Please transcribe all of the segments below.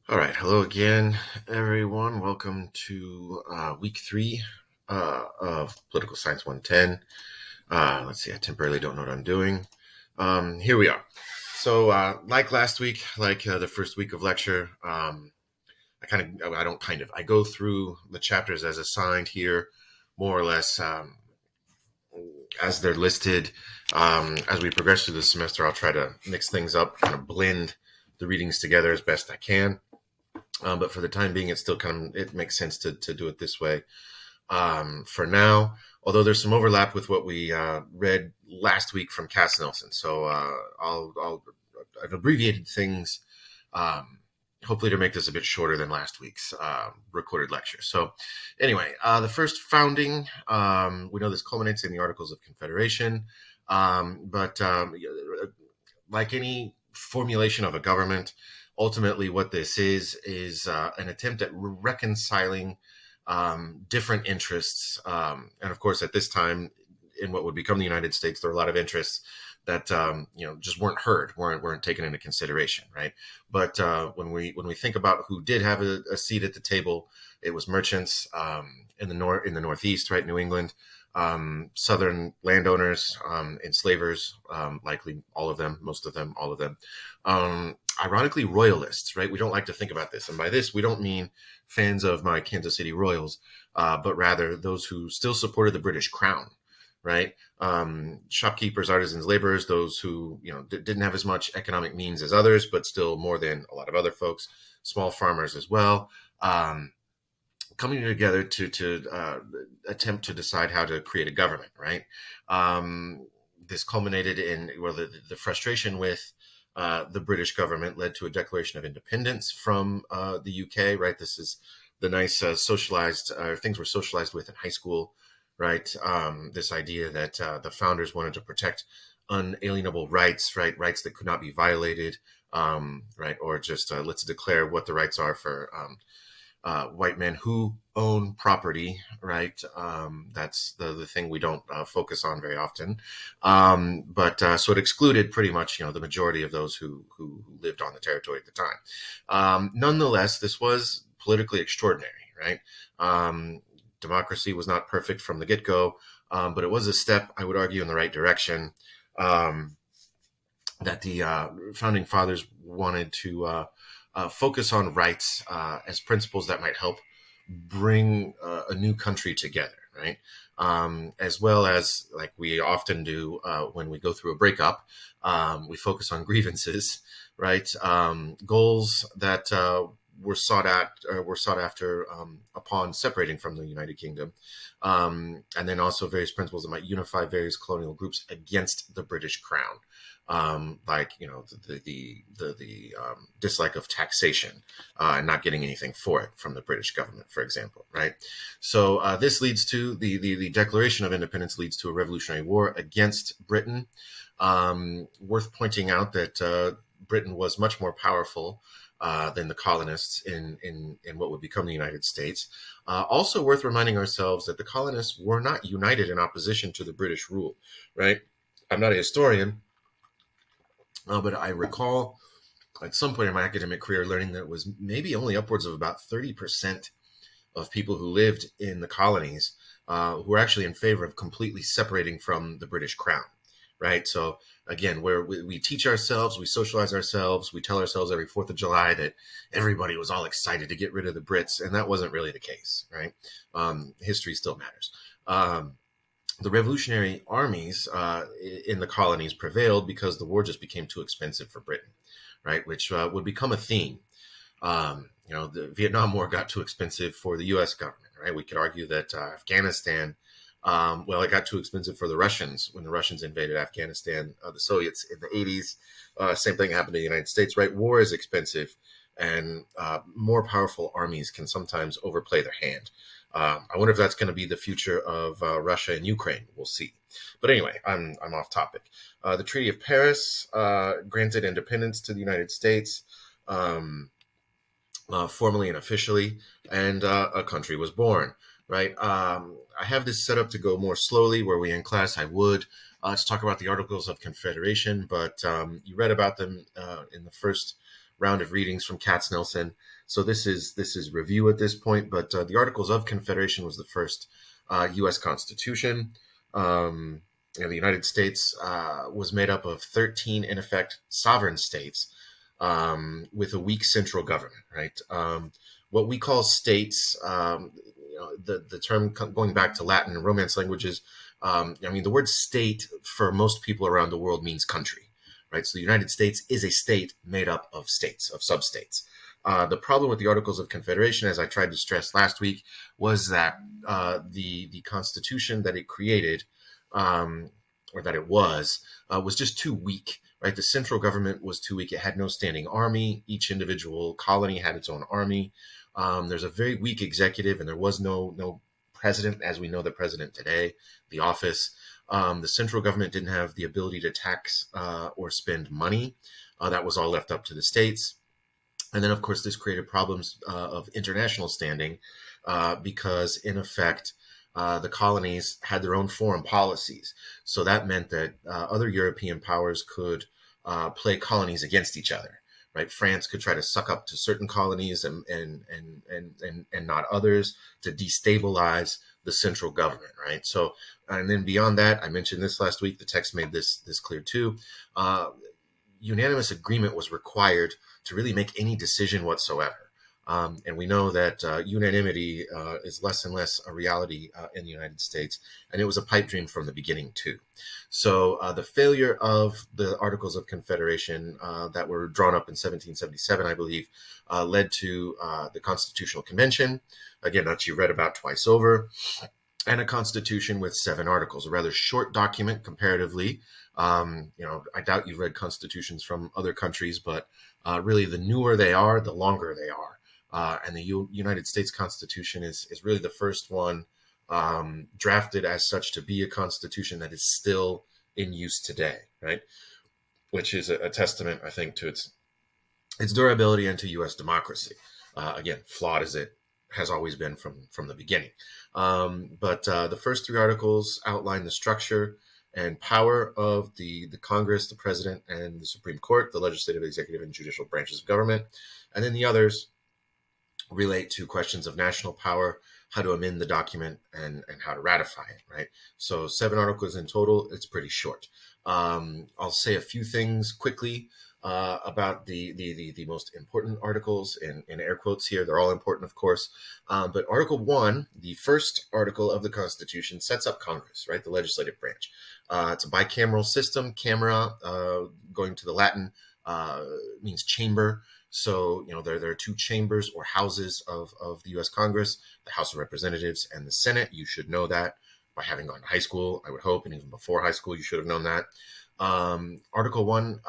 All right, hello again, everyone. Welcome to week three of Political Science 110. Let's see, I temporarily don't know what I'm doing. Here we are. So, like last week, like the first week of lecture, I go through the chapters as assigned here, more or less as they're listed. As we progress through the semester, I'll try to mix things up, kind of blend the readings together as best I can. But for the time being, it makes sense to do it this way for now. Although there's some overlap with what we read last week from Cass Nelson, so I've abbreviated things, um, hopefully to make this a bit shorter than last week's recorded lecture. So anyway, the first founding, we know this culminates in the Articles of Confederation, but like any formulation of a government, ultimately what this is an attempt at reconciling different interests. And of course, at this time, in what would become the United States, there are a lot of interests that just weren't heard, weren't taken into consideration, right? But when we think about who did have a seat at the table, it was merchants in the Northeast, right, New England, Southern landowners, enslavers, likely all of them, most of them, all of them. Ironically, royalists, right? We don't like to think about this. And by this, we don't mean fans of my Kansas City Royals, but rather those who still supported the British crown, right? Shopkeepers, artisans, laborers, those who, didn't have as much economic means as others, but still more than a lot of other folks, small farmers as well. Coming together to attempt to decide how to create a government, right? This culminated in the frustration with the British government led to a declaration of independence from the UK, right? This is the nice socialized things were socialized with in high school, right? This idea that the founders wanted to protect unalienable rights, right? Rights that could not be violated, right? Or just let's declare what the rights are for white men who own property, right? That's the thing we don't focus on very often. But so it excluded pretty much, the majority of those who lived on the territory at the time. Nonetheless, this was politically extraordinary, right? Democracy was not perfect from the get-go, but it was a step, I would argue, in the right direction. That the founding fathers wanted to focus on rights as principles that might help bring a new country together, right? As well as, like we often do when we go through a breakup, we focus on grievances, right? Goals that were sought after upon separating from the United Kingdom, and then also various principles that might unify various colonial groups against the British crown. Like the dislike of taxation and not getting anything for it from the British government, for example, right? So this leads to the Declaration of Independence leads to a revolutionary war against Britain. Worth pointing out that Britain was much more powerful than the colonists in what would become the United States. Also worth reminding ourselves that the colonists were not united in opposition to the British rule, right? I'm not a historian, but I recall at some point in my academic career learning that it was maybe only upwards of about 30% of people who lived in the colonies who were actually in favor of completely separating from the British crown, right? So again, where we teach ourselves, we socialize ourselves, we tell ourselves every 4th of July that everybody was all excited to get rid of the Brits, and that wasn't really the case, right? History still matters. The revolutionary armies in the colonies prevailed because the war just became too expensive for Britain, right? Which would become a theme. The Vietnam War got too expensive for the U.S. government, right? We could argue that Afghanistan, it got too expensive for the Russians when the Russians invaded Afghanistan, the Soviets in the 80s. Same thing happened to the United States, right? War is expensive, and more powerful armies can sometimes overplay their hand. I wonder if that's going to be the future of Russia and Ukraine. We'll see. But anyway, I'm off topic. The Treaty of Paris granted independence to the United States, formally and officially, and a country was born. Right. I have this set up to go more slowly. Where we in class, I would to talk about the Articles of Confederation, but you read about them in the first round of readings from Katznelson. So this is review at this point, but the Articles of Confederation was the first U.S. Constitution. The United States was made up of 13, in effect, sovereign states with a weak central government, right? What we call states, the term going back to Latin and Romance languages, the word state for most people around the world means country, right? So the United States is a state made up of states, of substates. The problem with the Articles of Confederation, as I tried to stress last week, was that the Constitution that it created, or that it was just too weak. Right, the central government was too weak. It had no standing army. Each individual colony had its own army. There's a very weak executive, and there was no president, as we know the president today, the office. The central government didn't have the ability to tax or spend money. That was all left up to the states. And then, of course, this created problems of international standing because, in effect, the colonies had their own foreign policies. So that meant that other European powers could play colonies against each other. Right? France could try to suck up to certain colonies and not others to destabilize the central government. Right? So, and then beyond that, I mentioned this last week. The text made this clear too. Unanimous agreement was required to really make any decision whatsoever. And we know that unanimity is less and less a reality in the United States, and it was a pipe dream from the beginning too. So the failure of the Articles of Confederation that were drawn up in 1777, I believe, led to the Constitutional Convention, again, that you read about twice over, and a constitution with 7 articles, a rather short document comparatively. I doubt you've read constitutions from other countries, but really the newer they are, the longer they are. And the United States Constitution is really the first one drafted as such to be a constitution that is still in use today, right? Which is a testament, I think, to its durability and to U.S. democracy. Again, flawed as it has always been from the beginning. But the first 3 articles outline the structure and power of the Congress, the President, and the Supreme Court, the legislative, executive, and judicial branches of government. And then the others relate to questions of national power, how to amend the document, and how to ratify it, right? So 7 articles in total. It's pretty short. I'll say a few things quickly about the most important articles in air quotes here. They're all important, of course. But Article 1, the first article of the Constitution, sets up Congress, right? The legislative branch. It's a bicameral system. Camera, going to the Latin, means chamber. So, there are 2 chambers or houses of the U.S. Congress, the House of Representatives and the Senate. You should know that by having gone to high school, I would hope, and even before high school, you should have known that. Article 1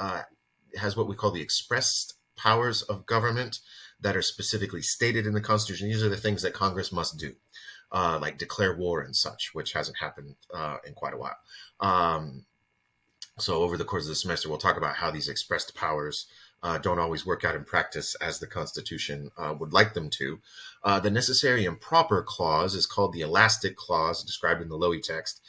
has what we call the expressed powers of government that are specifically stated in the Constitution. These are the things that Congress must do, like declare war and such, which hasn't happened in quite a while. So over the course of the semester, we'll talk about how these expressed powers don't always work out in practice as the Constitution would like them to. The necessary and proper clause is called the elastic clause, described in the Lowy text.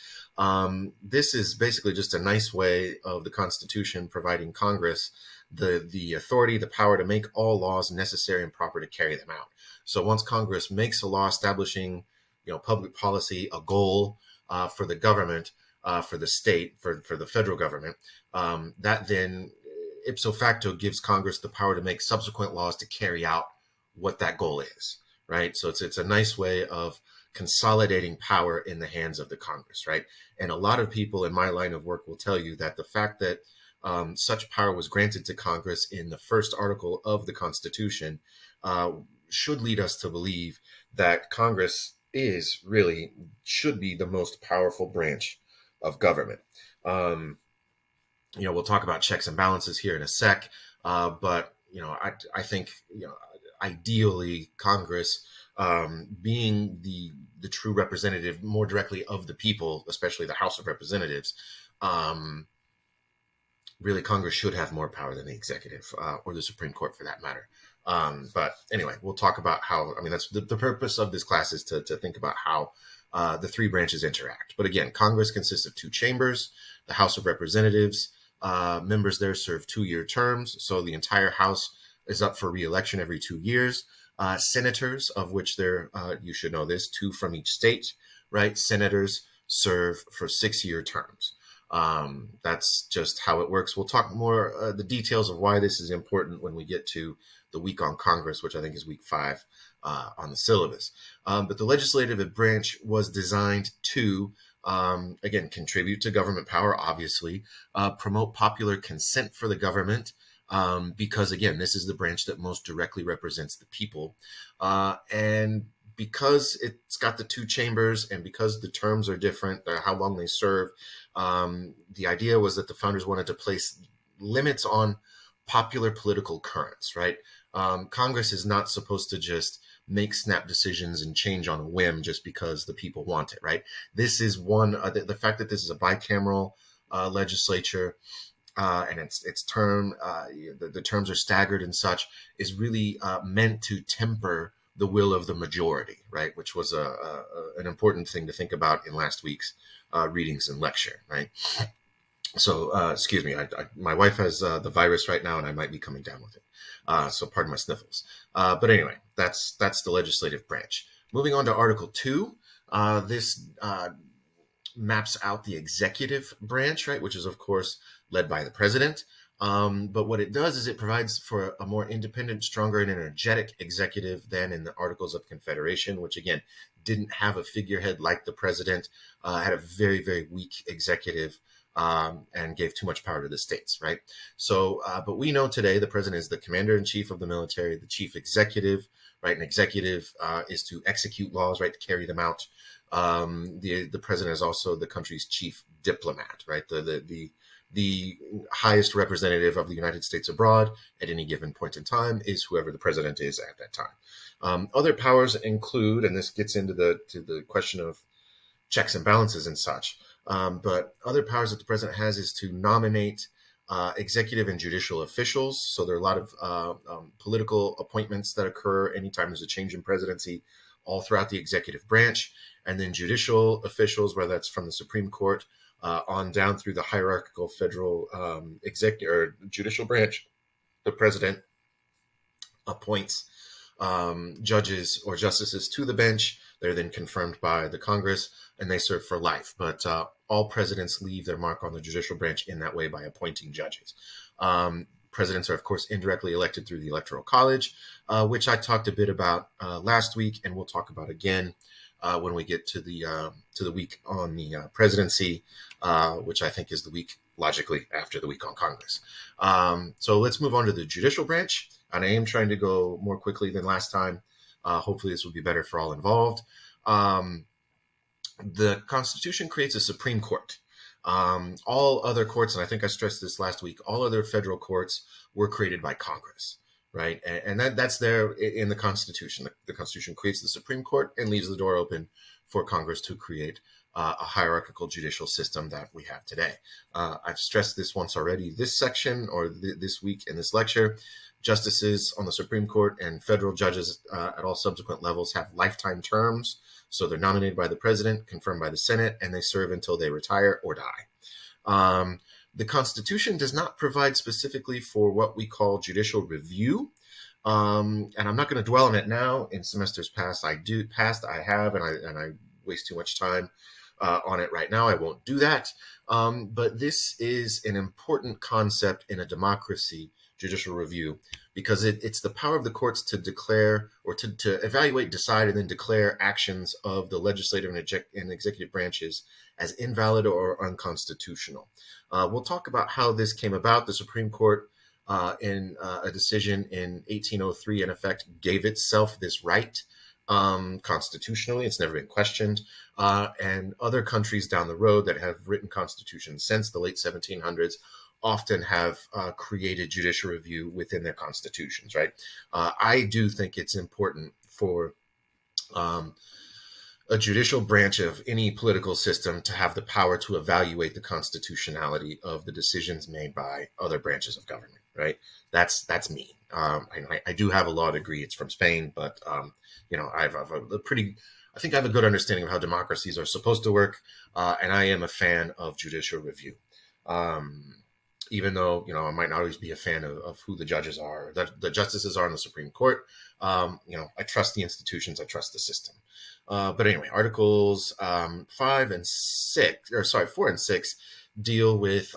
This is basically just a nice way of the Constitution providing Congress the authority, the power to make all laws necessary and proper to carry them out. So once Congress makes a law establishing, public policy, a goal for the government, for the state, for the federal government, that then ipso facto gives Congress the power to make subsequent laws to carry out what that goal is, right? So it's a nice way of consolidating power in the hands of the Congress, right? And a lot of people in my line of work will tell you that the fact that such power was granted to Congress in the first article of the Constitution should lead us to believe that Congress should be the most powerful branch of government. We'll talk about checks and balances here in a sec, but I think ideally Congress, being the true representative more directly of the people, especially the House of Representatives, really Congress should have more power than the executive or the Supreme Court for that matter. But anyway, we'll talk about how. That's the purpose of this class, is to think about how the 3 branches interact. But again, Congress consists of 2 chambers. The House of Representatives, members there serve 2-year terms. So the entire House is up for re-election every 2 years. Senators, of which there, you should know this, 2 from each state, right? Senators serve for 6-year terms. That's just how it works. We'll talk more the details of why this is important when we get to the week on Congress, which I think is week 5 on the syllabus. But the legislative branch was designed to, again, contribute to government power, obviously, promote popular consent for the government, because, again, this is the branch that most directly represents the people. And because it's got the 2 chambers and because the terms are different, how long they serve, the idea was that the founders wanted to place limits on popular political currents, right? Congress is not supposed to just make snap decisions and change on a whim just because the people want it, right? This is one, the fact that this is a bicameral legislature, and its term, the terms are staggered and such, is really meant to temper the will of the majority, right? Which was an important thing to think about in last week's readings and lecture, right? So, excuse me, my wife has the virus right now, and I might be coming down with it. So, pardon my sniffles. But anyway, that's the legislative branch. Moving on to Article 2, this maps out the executive branch, right, which is, of course, led by the president. But what it does is it provides for a more independent, stronger, and energetic executive than in the Articles of Confederation, which, again, didn't have a figurehead like the president, had a very, very weak executive, and gave too much power to the states, right? So, but we know today the president is the commander-in-chief of the military, the chief executive, right? An executive is to execute laws, right, to carry them out. The president is also the country's chief diplomat, right? The highest representative of the United States abroad at any given point in time is whoever the president is at that time. Other powers include, and this gets into the question of checks and balances and such, but other powers that the president has is to nominate executive and judicial officials. So there are a lot of political appointments that occur anytime there's a change in presidency, all throughout the executive branch. And then judicial officials, whether that's from the Supreme Court on down through the hierarchical federal executive or judicial branch, the president appoints judges or justices to the bench. They're then confirmed by the Congress, and they serve for life. But all presidents leave their mark on the judicial branch in that way by appointing judges. Presidents are, of course, indirectly elected through the Electoral College, which I talked a bit about last week, and we'll talk about again when we get to the week on the presidency, which I think is the week, logically, after the week on Congress. So let's move on to the judicial branch. And I am trying to go more quickly than last time. Hopefully this will be better for all involved. The Constitution creates a Supreme Court. All other courts, and I think I stressed this last week, all other federal courts were created by Congress, right? And that's there in the Constitution. The Constitution creates the Supreme Court and leaves the door open for Congress to create a hierarchical judicial system that we have today. I've stressed this once already. This section, or this week in this lecture, justices on the Supreme Court and federal judges at all subsequent levels have lifetime terms. So they're nominated by the president, confirmed by the Senate, and they serve until they retire or die. The Constitution does not provide specifically for what we call judicial review. And I'm not going to dwell on it now. In semesters past, I have, and I waste too much time on it right now. I won't do that. But this is an important concept in a democracy, judicial review, because it's the power of the courts to declare or to evaluate, decide, and then declare actions of the legislative and executive branches as invalid or unconstitutional. We'll talk about how this came about. The Supreme Court, in a decision in 1803, in effect, gave itself this right constitutionally. It's never been questioned. And other countries down the road that have written constitutions since the late 1700s often have created judicial review within their constitutions, right? I do think it's important for a judicial branch of any political system to have the power to evaluate the constitutionality of the decisions made by other branches of government, right? That's me. I do have a law degree. It's from Spain, but I have I think I have a good understanding of how democracies are supposed to work, and I am a fan of judicial review. even though I might not always be a fan of who the judges are, the justices are in the Supreme Court. I trust the institutions, I trust the system. But anyway, Articles 4 and 6 deal with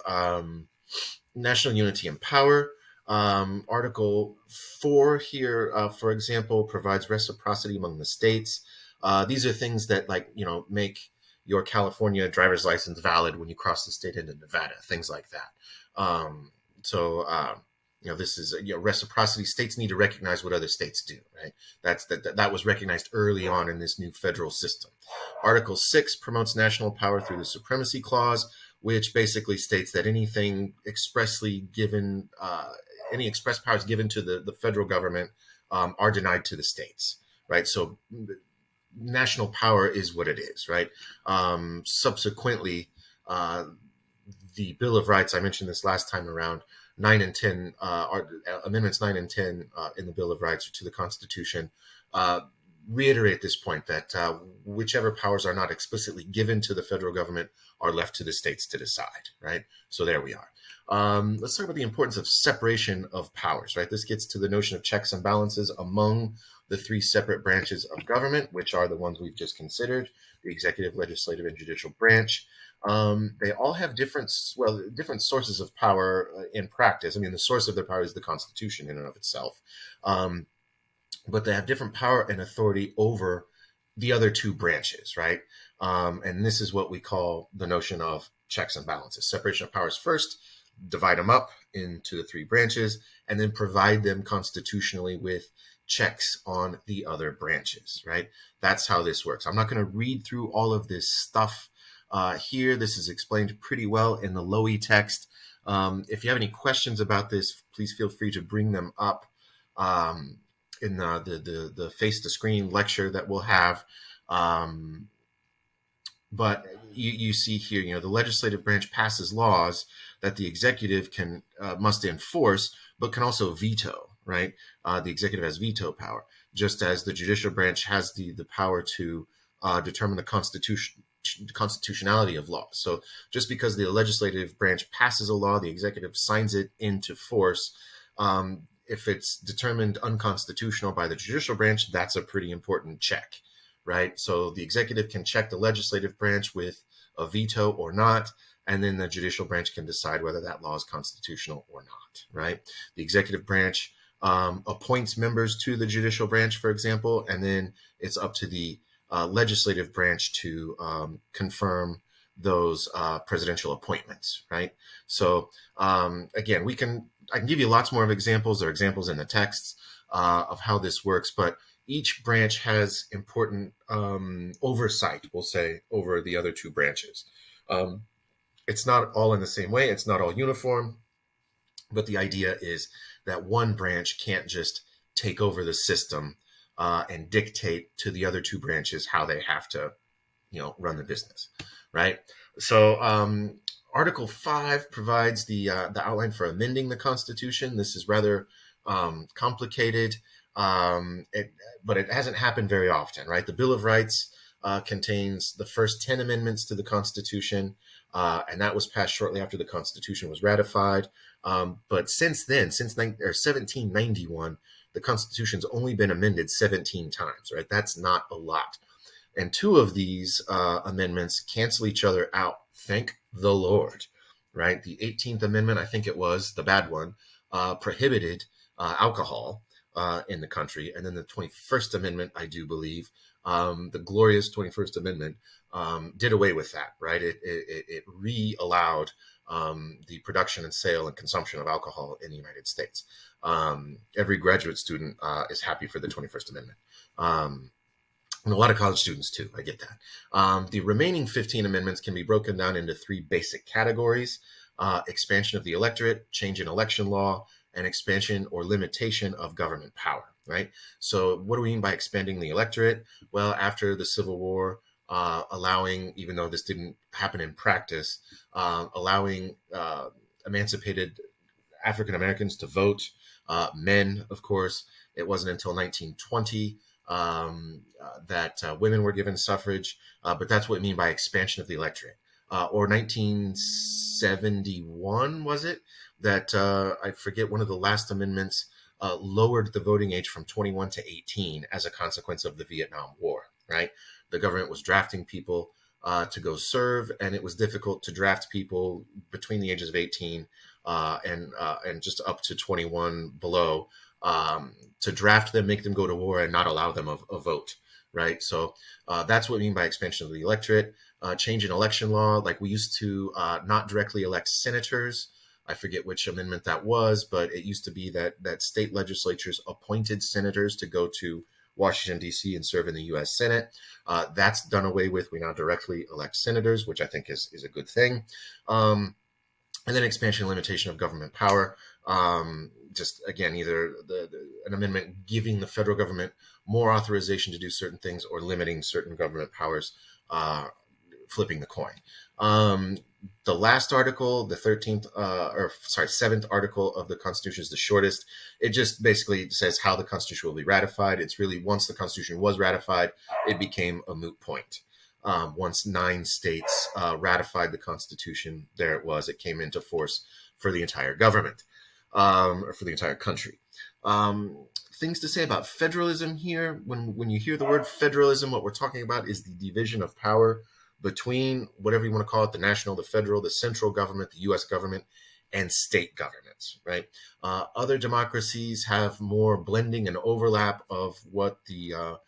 national unity and power. Article 4 here, for example, provides reciprocity among the states. These are things that, make your California driver's license valid when you cross the state into Nevada, things like that. This is reciprocity. States need to recognize what other states do, right? That was recognized early on in this new federal system. Article 6 promotes national power through the Supremacy Clause, which basically states that anything expressly given, any express powers given to the federal government are denied to the states, right? So national power is what it is, right? Subsequently, the Bill of Rights, I mentioned this last time around, 9 and 10, Amendments 9 and 10 in the Bill of Rights to the Constitution, reiterate this point that whichever powers are not explicitly given to the federal government are left to the states to decide, right? So there we are. Let's talk about the importance of separation of powers, right? This gets to the notion of checks and balances among the three separate branches of government, which are the ones we've just considered, the executive, legislative, and judicial branch. They all have different sources of power in practice. I mean, the source of their power is the Constitution in and of itself. But they have different power and authority over the other two branches, right? And this is what we call the notion of checks and balances. Separation of powers first, divide them up into the three branches, and then provide them constitutionally with checks on the other branches, right? That's how this works. I'm not going to read through all of this stuff here. This is explained pretty well in the Lowy text. If you have any questions about this, please feel free to bring them up in the face to screen lecture that we'll have. But you see here, the legislative branch passes laws that the executive must enforce, but can also veto, right? The executive has veto power, just as the judicial branch has the power to determine the constitutionality of laws. So just because the legislative branch passes a law, the executive signs it into force. If it's determined unconstitutional by the judicial branch, that's a pretty important check, right? So the executive can check the legislative branch with a veto or not, and then the judicial branch can decide whether that law is constitutional or not, right? The executive branch appoints members to the judicial branch, for example, and then it's up to the legislative branch to confirm those presidential appointments, right? So again, I can give you lots more of examples. There are examples in the texts of how this works, but each branch has important oversight, we'll say, over the other two branches. It's not all in the same way. It's not all uniform, but the idea is that one branch can't just take over the system and dictate to the other two branches how they have to, run the business, right? So Article 5 provides the outline for amending the Constitution. This is rather complicated, but it hasn't happened very often, right? The Bill of Rights contains the first 10 amendments to the Constitution, and that was passed shortly after the Constitution was ratified. But since then, since 1791, the Constitution's only been amended 17 times, right? That's not a lot. And two of these amendments cancel each other out. Thank the Lord, right? The 18th Amendment, I think it was, the bad one, prohibited alcohol in the country. And then the 21st Amendment, I do believe, the glorious 21st Amendment, did away with that, right? It re-allowed the production and sale and consumption of alcohol in the United States. Every graduate student is happy for the 21st Amendment. And a lot of college students too, I get that. The remaining 15 amendments can be broken down into three basic categories: expansion of the electorate, change in election law, and expansion or limitation of government power, right? So what do we mean by expanding the electorate? Well, after the Civil War, allowing, even though this didn't happen in practice, allowing emancipated African Americans to vote, men, of course. It wasn't until 1920 that women were given suffrage, but that's what we mean by expansion of the electorate. Or 1971, was it, that I forget, one of the last amendments lowered the voting age from 21 to 18 as a consequence of the Vietnam War, right? The government was drafting people to go serve, and it was difficult to draft people between the ages of 18 and just up to 21 below, to draft them, make them go to war, and not allow them a vote, right? So that's what we mean by expansion of the electorate. Change in election law, like we used to not directly elect senators. I forget which amendment that was, but it used to be that state legislatures appointed senators to go to Washington, D.C. and serve in the U.S. Senate. That's done away with. We now directly elect senators, which I think is a good thing. And then expansion and limitation of government power. Just again, either an amendment giving the federal government more authorization to do certain things or limiting certain government powers, flipping the coin. The last article, the 7th article of the Constitution is the shortest. It just basically says how the Constitution will be ratified. It's really, once the Constitution was ratified, it became a moot point. Once 9 states ratified the Constitution, there it was. It came into force for the entire government, or for the entire country. Things to say about federalism here. When you hear the word federalism, what we're talking about is the division of power between, whatever you want to call it, the national, the federal, the central government, the U.S. government, and state governments, right? Other democracies have more blending and overlap of what the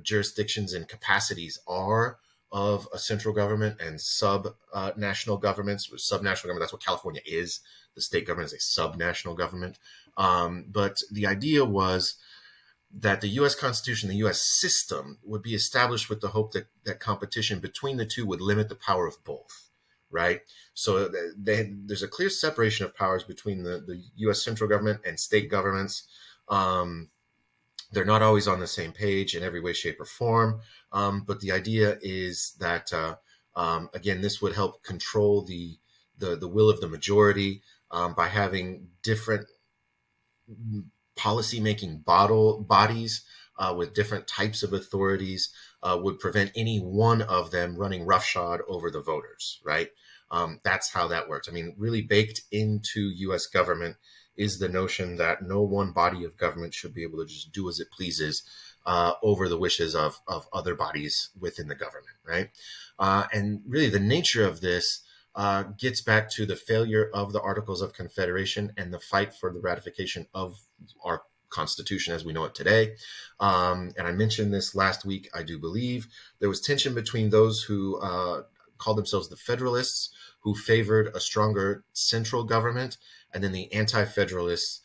jurisdictions and capacities are of a central government and sub-national governments, or sub-national government. That's what California is. The state government is a sub-national government. But the idea was that the U.S. Constitution, the U.S. system, would be established with the hope that competition between the two would limit the power of both, right? So there's a clear separation of powers between the U.S. central government and state governments. They're not always on the same page in every way, shape, or form. But the idea is that, again, this would help control the will of the majority by having different policy-making bodies with different types of authorities, would prevent any one of them running roughshod over the voters, right? That's how that works. I mean, really baked into U.S. government is the notion that no one body of government should be able to just do as it pleases over the wishes of other bodies within the government, right? And really the nature of this gets back to the failure of the Articles of Confederation and the fight for the ratification of our Constitution as we know it today. And I mentioned this last week, I do believe. There was tension between those who called themselves the Federalists, who favored a stronger central government, and then the Anti-Federalists,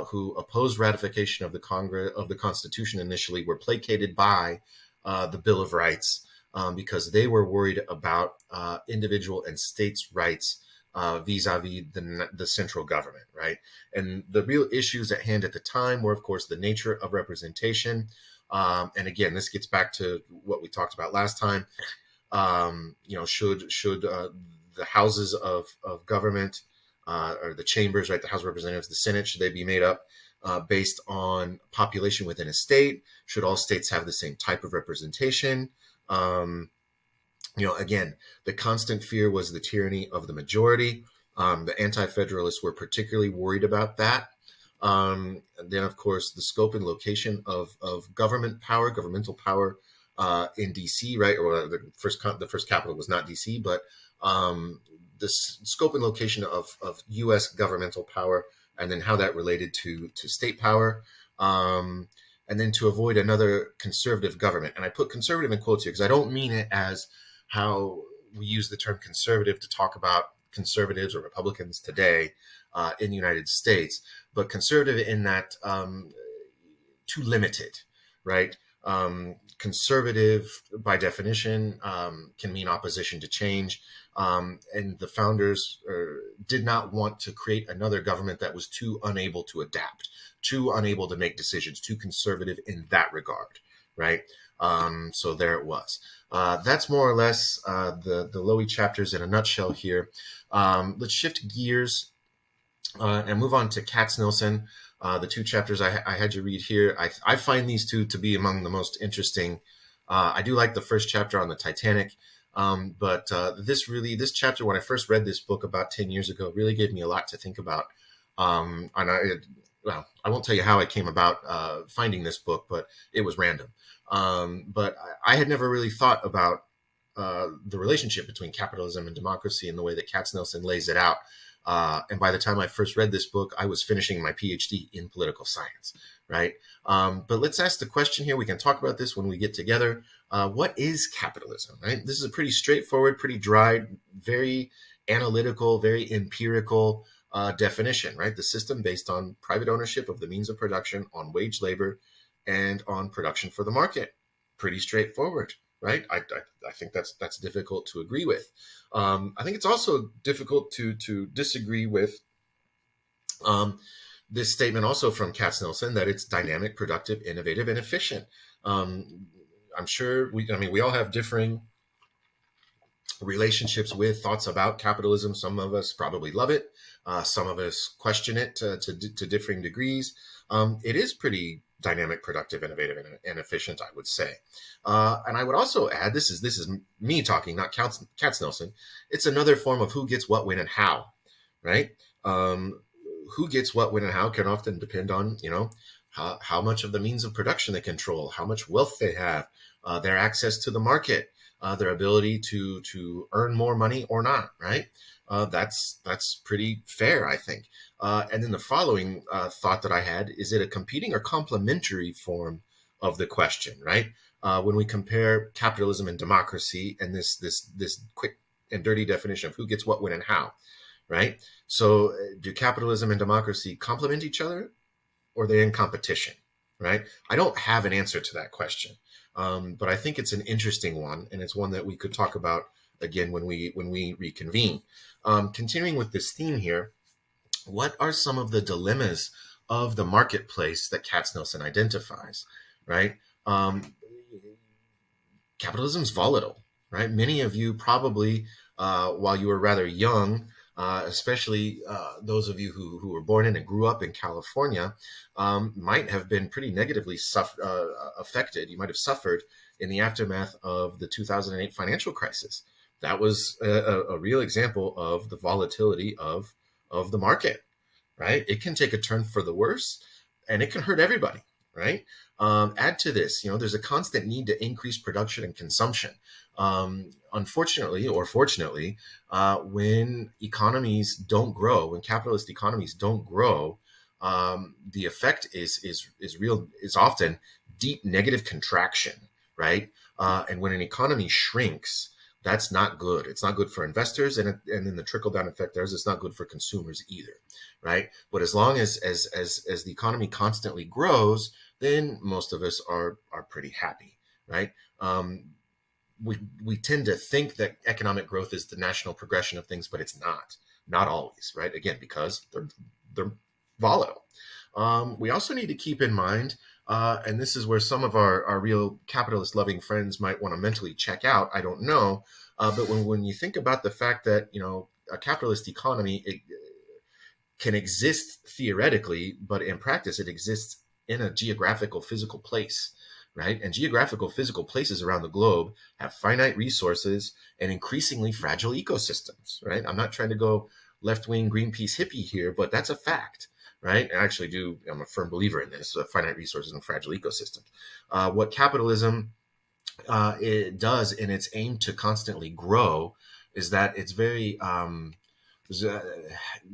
who opposed ratification of the Constitution initially, were placated by the Bill of Rights, because they were worried about individual and states' rights vis-a-vis the central government, right? And the real issues at hand at the time were, of course, the nature of representation. And again, this gets back to what we talked about last time. Should the houses of government, or the chambers, right, the House of Representatives, the Senate, should they be made up based on population within a state? Should all states have the same type of representation? Again, the constant fear was the tyranny of the majority. The Anti-Federalists were particularly worried about that. And then, of course, the scope and location of government power, governmental power in D.C., right? Or the first capital was not D.C., but the scope and location of U.S. governmental power, and then how that related to state power. And then to avoid another conservative government. And I put conservative in quotes here because I don't mean it as how we use the term conservative to talk about conservatives or Republicans today in the United States, but conservative in that too limited, right? Conservative, by definition, can mean opposition to change. And the founders did not want to create another government that was too unable to adapt, too unable to make decisions, too conservative in that regard, right? So there it was. That's more or less the Lowy chapters in a nutshell here. Let's shift gears and move on to Katz-Nielsen. The 2 chapters I had you read here. I find these 2 to be among the most interesting. I do like the first chapter on the Titanic, but this chapter, when I first read this book about 10 years ago, really gave me a lot to think about And well, I won't tell you how I came about finding this book, but it was random. But I had never really thought about the relationship between capitalism and democracy in the way that Katznelson lays it out. And by the time I first read this book, I was finishing my PhD in political science, right? But let's ask the question here. We can talk about this when we get together. What is capitalism, right? This is a pretty straightforward, pretty dry, very analytical, very empirical definition, right? The system based on private ownership of the means of production, on wage labor, and on production for the market. Pretty straightforward, right? I think that's difficult to agree with. I think it's also difficult to disagree with um, this statement also from Katznelson that it's dynamic, productive, innovative, and efficient. Um, I'm sure I mean, we all have differing relationships with thoughts about capitalism. Some of us probably love it. Some of us question it to differing degrees. It is pretty dynamic, productive, innovative, and efficient, I would say. And I would also add, this is me talking, not Katznelson. It's another form of who gets what, when, and how, right? Um, who gets what, when, and how can often depend on, how much of the means of production they control, how much wealth they have, their access to the market, their ability to earn more money or not, right? That's pretty fair, I think. And then the following thought that I had is it a competing or complementary form of the question, right? When we compare capitalism and democracy, and this quick and dirty definition of who gets what, when, and how, right? So, do capitalism and democracy complement each other, or they're in competition, right? I don't have an answer to that question, but I think it's an interesting one, and it's one that we could talk about again when we reconvene. Continuing with this theme here, what are some of the dilemmas of the marketplace that Katznelson identifies, right? Capitalism's volatile, right? Many of you probably, while you were rather young, especially those of you who were born in and grew up in California, might have been pretty negatively affected. You might have suffered in the aftermath of the 2008 financial crisis. That was a real example of the volatility of the market, right? It can take a turn for the worse, and it can hurt everybody, right? Add to this, there's a constant need to increase production and consumption. Unfortunately, or fortunately, when economies don't grow, when capitalist economies don't grow, the effect is often deep negative contraction, right? And when an economy shrinks, that's not good. It's not good for investors, and then the trickle down effect there is it's not good for consumers either, right? But as long as the economy constantly grows, then most of us are pretty happy, right? We tend to think that economic growth is the national progression of things, but it's not always, right? Again, because they're volatile. We also need to keep in mind, and this is where some of our real capitalist loving friends might want to mentally check out. I don't know, but when you think about the fact that a capitalist economy, it can exist theoretically, but in practice, it exists in a geographical physical place, right? And geographical physical places around the globe have finite resources and increasingly fragile ecosystems, right? I'm not trying to go left wing Greenpeace hippie here, but that's a fact, right? I'm a firm believer in this finite resources and fragile ecosystems. What capitalism it does in its aim to constantly grow is that it's very there's a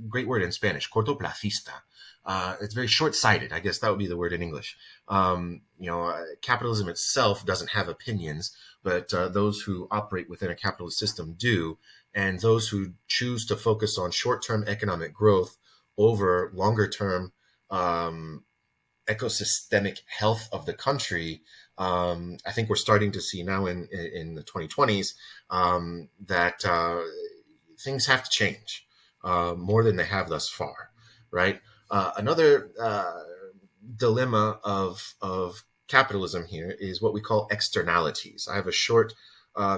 great word in Spanish, cortoplacista. It's very short-sighted. I guess that would be the word in English. Capitalism itself doesn't have opinions, but those who operate within a capitalist system do, and those who choose to focus on short-term economic growth over longer-term ecosystemic health of the country. I think we're starting to see now in the 2020s that things have to change more than they have thus far, right? Another dilemma of capitalism here is what we call externalities. I have a short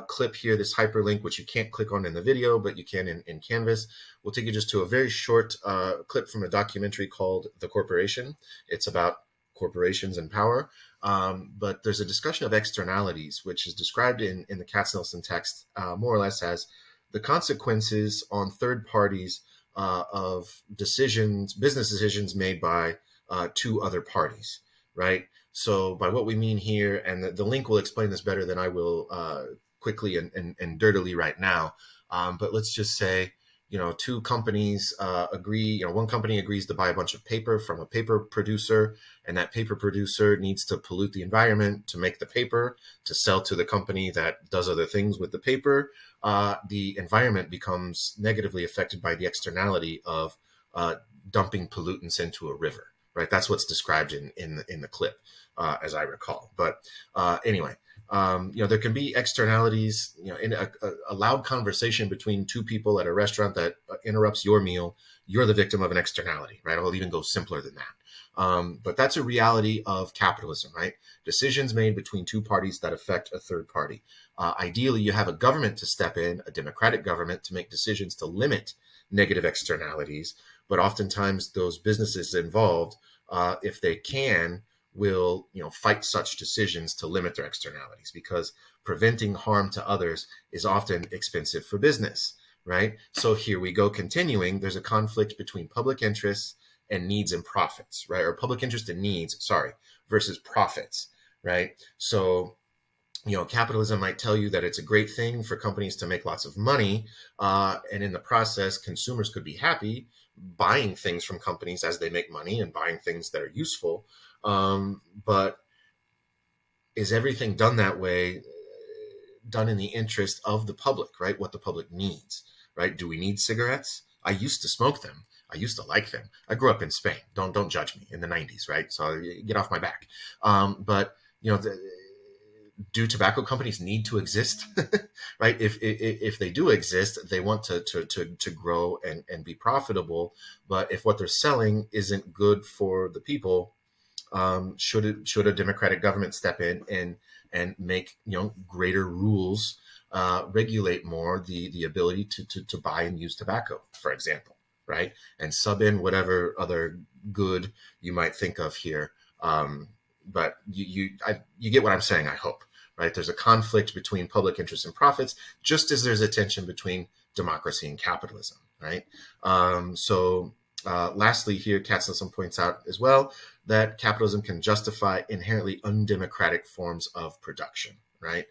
clip here, this hyperlink, which you can't click on in the video, but you can in Canvas. We'll take you just to a very short clip from a documentary called The Corporation. It's about corporations and power. But there's a discussion of externalities, which is described in the Katznelson text more or less as the consequences on third parties of decisions, business decisions made by two other parties, right? So by what we mean here, and the link will explain this better than I will quickly and dirtily right now. But let's just say, two companies agree, one company agrees to buy a bunch of paper from a paper producer, and that paper producer needs to pollute the environment to make the paper to sell to the company that does other things with the paper. The environment becomes negatively affected by the externality of dumping pollutants into a river, right? That's what's described in the clip, as I recall. But anyway, there can be externalities, in a loud conversation between two people at a restaurant that interrupts your meal. You're the victim of an externality, right? I'll even go simpler than that. But that's a reality of capitalism, right? Decisions made between two parties that affect a third party. Ideally, you have a government to step in, a democratic government, to make decisions to limit negative externalities. But oftentimes, those businesses involved, if they can, will fight such decisions to limit their externalities, because preventing harm to others is often expensive for business, right? So here we go, continuing. There's a conflict between public interests and needs and profits, right? Or public interest and needs, sorry, versus profits, right? So capitalism might tell you that it's a great thing for companies to make lots of money, and in the process, consumers could be happy buying things from companies as they make money and buying things that are useful. But is everything done that way, done in the interest of the public, right? What the public needs, right? Do we need cigarettes? I used to smoke them. I used to like them. I grew up in Spain. Don't judge me, in the 90s, right? So get off my back. But do tobacco companies need to exist? Right? If they do exist, they want to grow and be profitable. But if what they're selling isn't good for the people, should a democratic government step in and make greater rules, regulate more the ability to buy and use tobacco, for example, right? And sub in whatever other good you might think of here. But you get what I'm saying, I hope, right? There's a conflict between public interest and profits, just as there's a tension between democracy and capitalism, right? Lastly, here, Katznelson points out as well that capitalism can justify inherently undemocratic forms of production, right?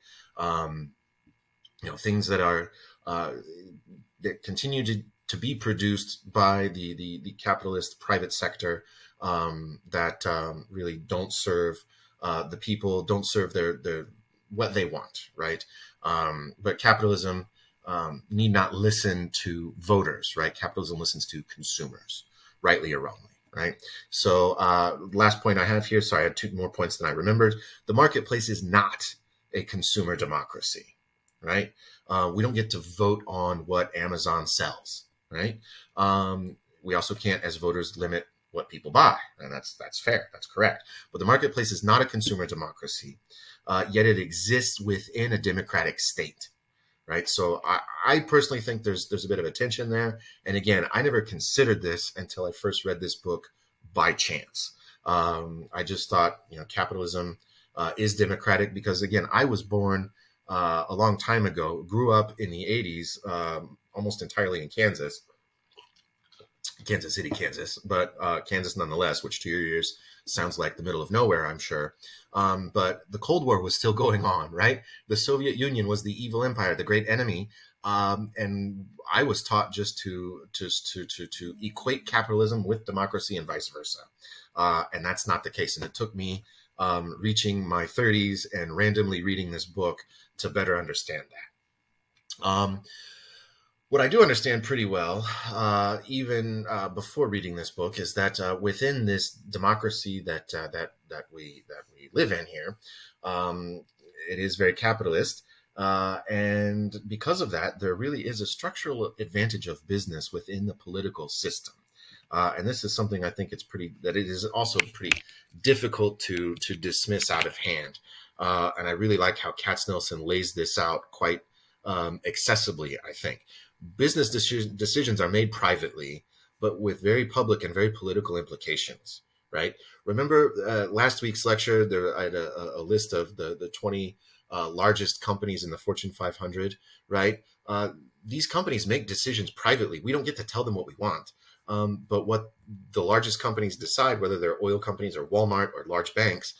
Things that are that continue to be produced by the capitalist private sector, that really don't serve the people, don't serve their what they want, right? But capitalism need not listen to voters, right? Capitalism listens to consumers, rightly or wrongly, right? So last point I have here, sorry, I had two more points than I remembered. The marketplace is not a consumer democracy, right? We don't get to vote on what Amazon sells, right? We also can't, as voters, limit what people buy, and that's fair, that's correct. But the marketplace is not a consumer democracy, yet it exists within a democratic state, right? So I personally think there's a bit of a tension there. And again, I never considered this until I first read this book by chance. I just thought, capitalism is democratic because, again, I was born a long time ago, grew up in the 80s, almost entirely in Kansas City, Kansas, but Kansas nonetheless, which to your ears sounds like the middle of nowhere, I'm sure. But the Cold War was still going on, right? The Soviet Union was the evil empire, the great enemy. And I was taught just to equate capitalism with democracy and vice versa. And that's not the case. And it took me reaching my 30s and randomly reading this book to better understand that. What I do understand pretty well, even before reading this book, is that within this democracy that we live in here, it is very capitalist, and because of that, there really is a structural advantage of business within the political system. And this is something I think it is also pretty difficult to dismiss out of hand. And I really like how Katznelson lays this out quite accessibly, I think. Business decisions are made privately, but with very public and very political implications, right? Remember last week's lecture, I had a list of the 20 largest companies in the Fortune 500, right? these companies make decisions privately. We don't get to tell them what we want. But what the largest companies decide, whether they're oil companies or Walmart or large banks,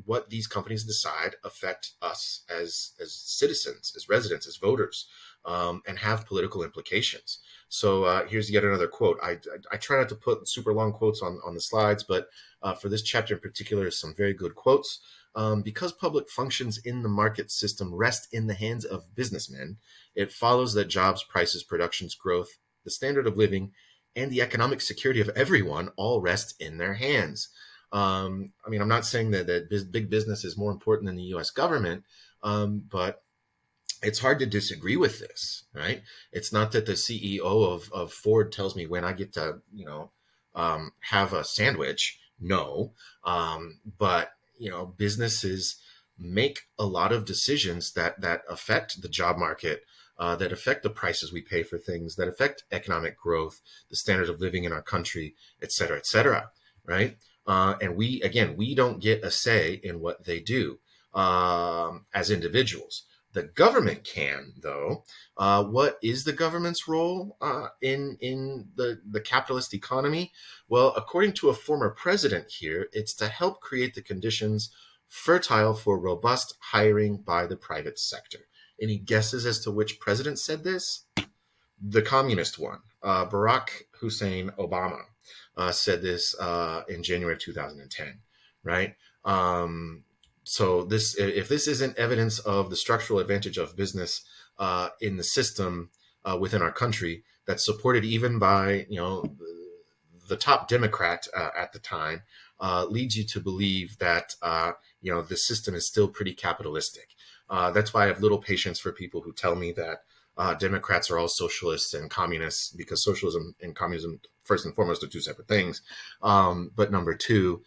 what these companies decide affect us as citizens, as residents, as voters, and have political implications. So here's yet another quote. I try not to put super long quotes on the slides, but for this chapter in particular, some very good quotes. Because public functions in the market system rest in the hands of businessmen, it follows that jobs, prices, productions, growth, the standard of living, and the economic security of everyone all rest in their hands. I mean, I'm not saying that big business is more important than the U.S. government, but it's hard to disagree with this, right? It's not that the CEO of Ford tells me when I get to, have a sandwich. No, but businesses make a lot of decisions that affect the job market, that affect the prices we pay for things, that affect economic growth, the standard of living in our country, et cetera, right? And we don't get a say in what they do as individuals. The government can, though. What is the government's role in the capitalist economy? Well, according to a former president here, it's to help create the conditions fertile for robust hiring by the private sector. Any guesses as to which president said this? The communist one, Barack Hussein Obama, said this in January of 2010, right? So if this isn't evidence of the structural advantage of business in the system within our country, that's supported even by the top Democrat at the time, leads you to believe that the system is still pretty capitalistic. That's why I have little patience for people who tell me that Democrats are all socialists and communists, because socialism and communism, first and foremost, are two separate things. But number two,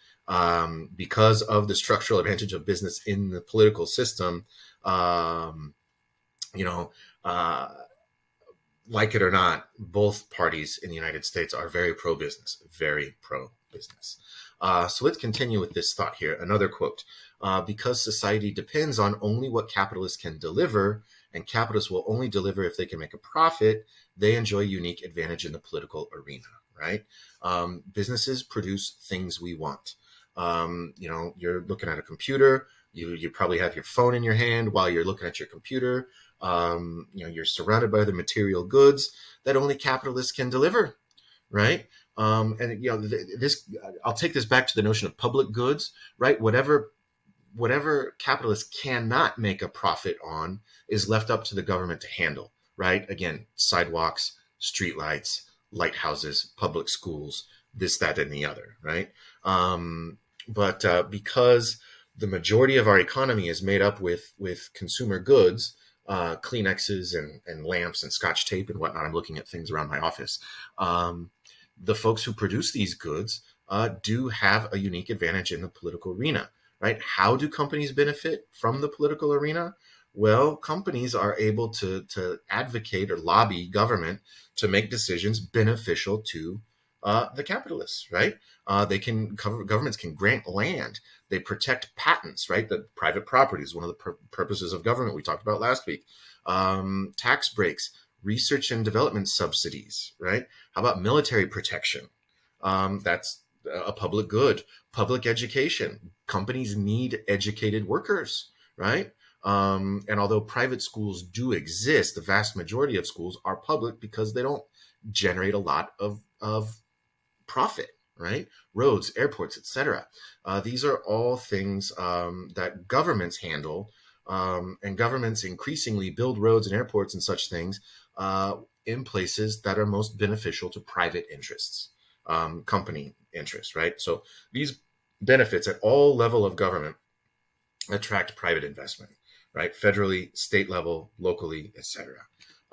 because of the structural advantage of business in the political system, you know, uh, like it or not, both parties in the United States are very pro-business, very pro-business. So let's continue with this thought here. Another quote. Because society depends on only what capitalists can deliver, and capitalists will only deliver if they can make a profit, they enjoy unique advantage in the political arena, right? Businesses produce things we want. You're looking at a computer, you probably have your phone in your hand while you're looking at your computer. You're surrounded by the material goods that only capitalists can deliver, right? And this, I'll take this back to the notion of public goods, right? Whatever capitalists cannot make a profit on is left up to the government to handle, right? Again, sidewalks, streetlights, lighthouses, public schools, this, that, and the other, right? But because the majority of our economy is made up with consumer goods, Kleenexes and lamps and Scotch tape and whatnot. I'm looking at things around my office. The folks who produce these goods do have a unique advantage in the political arena, right? How do companies benefit from the political arena? Well, companies are able to advocate or lobby government to make decisions beneficial to the capitalists, right? Governments can grant land. They protect patents, right? The private property is one of the purposes of government we talked about last week. Tax breaks, research and development subsidies, right? How about military protection? That's a public good. Public education. Companies need educated workers, right? And although private schools do exist, the vast majority of schools are public because they don't generate a lot of profit, right? Roads, airports, etc. These are all things that governments handle, and governments increasingly build roads and airports and such things in places that are most beneficial to private interests, company interests, right? So these benefits at all level of government attract private investment, right? Federally, state level, locally, etc.